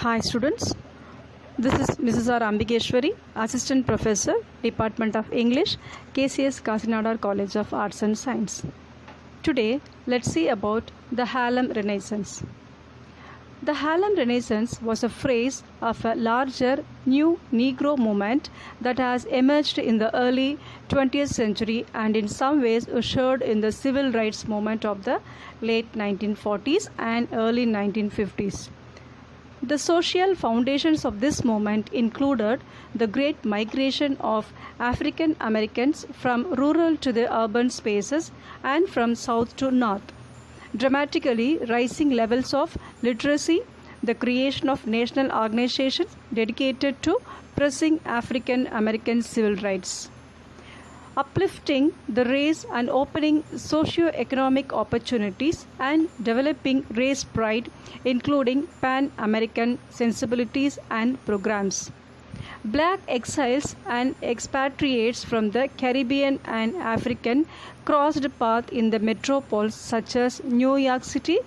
Hi students, this is Mrs. R. Ambikeshwari, Assistant Professor, Department of English, KCS Kasinada College of Arts and Science. Today, let's see about the Harlem Renaissance. The Harlem Renaissance was a phase of a larger new Negro movement that has emerged in the early 20th century and in some ways ushered in the civil rights movement of the late 1940s and early 1950s. The social foundations of this movement included the great migration of African Americans from rural to the urban spaces and from south to north, dramatically rising levels of literacy, the creation of national organizations dedicated to pressing African American civil rights, uplifting the race and opening socio-economic opportunities and developing race pride, including Pan-American sensibilities and programs. Black exiles and expatriates from the Caribbean and African crossed paths in the metropoles such as New York City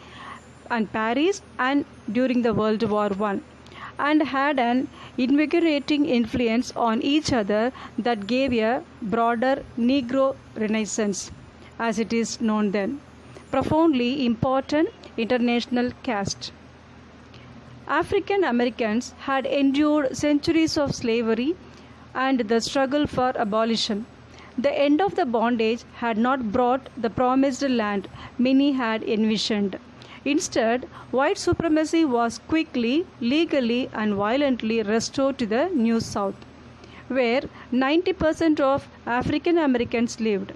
and Paris and during the World War I, and had an invigorating influence on each other that gave a broader Negro Renaissance, as it is known then, profoundly important international cast. African Americans had endured centuries of slavery and the struggle for abolition. The end of the bondage had not brought the promised land many had envisioned. Instead, white supremacy was quickly, legally, and violently restored to the New South, where 90% of African Americans lived.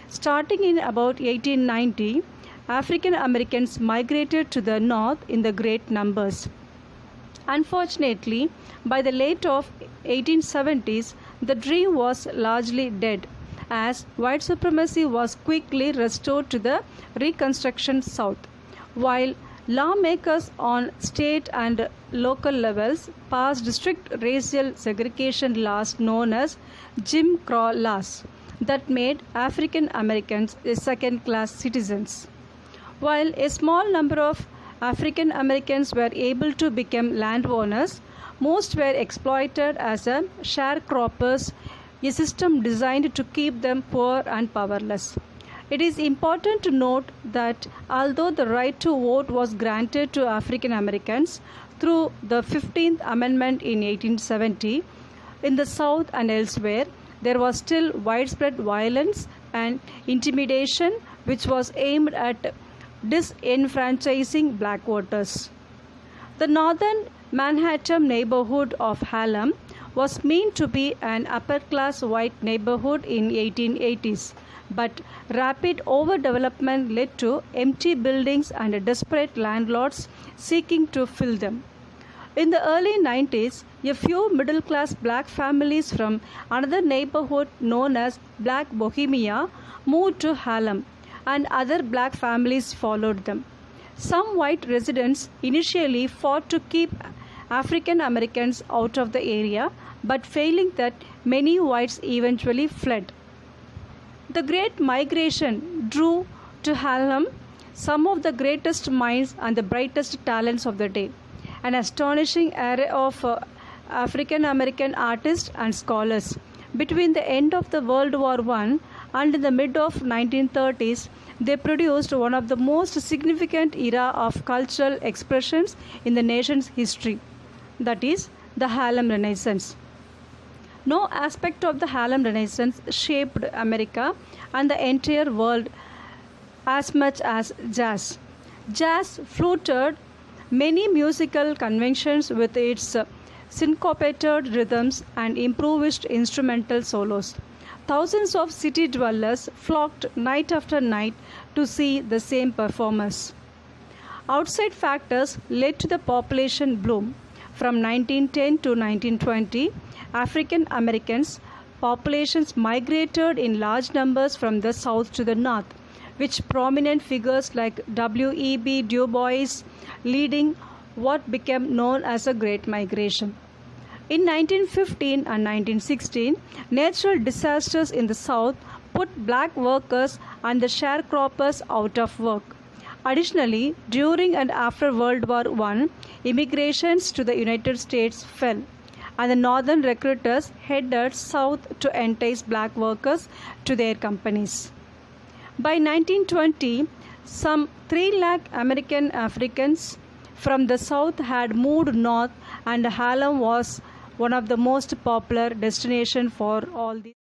Starting in about 1890, African Americans migrated to the north in the great numbers. Unfortunately, by the late of 1870s, the dream was largely dead, as white supremacy was quickly restored to the Reconstruction South, while lawmakers on state and local levels passed strict racial segregation laws known as Jim Crow laws that made African Americans second-class citizens. While a small number of African Americans were able to become landowners, most were exploited as sharecroppers, a system designed to keep them poor and powerless. It is important to note that although the right to vote was granted to African Americans through the 15th Amendment in 1870, in the South and elsewhere, there was still widespread violence and intimidation which was aimed at disenfranchising black voters. The northern Manhattan neighborhood of Harlem was meant to be an upper-class white neighborhood in 1880s, but rapid overdevelopment led to empty buildings and desperate landlords seeking to fill them. In the early 90s, a few middle-class black families from another neighborhood known as Black Bohemia moved to Harlem, and other black families followed them. Some white residents initially fought to keep African Americans out of the area, but failing that, many whites eventually fled. The Great Migration drew to Harlem some of the greatest minds and the brightest talents of the day. An astonishing array of African American artists and scholars. Between the end of the World War I and in the mid of 1930s, they produced one of the most significant era of cultural expressions in the nation's history, that is, the Harlem Renaissance. No aspect of the Harlem Renaissance shaped America and the entire world as much as jazz. Jazz flouted many musical conventions with its syncopated rhythms and improvised instrumental solos. Thousands of city dwellers flocked night after night to see the same performers. Outside factors led to the population boom. From 1910 to 1920, African Americans populations migrated in large numbers from the south to the north, with prominent figures like W.E.B. Du Bois leading what became known as a Great Migration. In 1915 and 1916, natural disasters in the south put black workers and the sharecroppers out of work. Additionally, during and after World War I, immigrations to the United States fell, and the northern recruiters headed south to entice black workers to their companies. By 1920, some 3 lakh American Africans from the south had moved north, and Harlem was one of the most popular destinations for all these.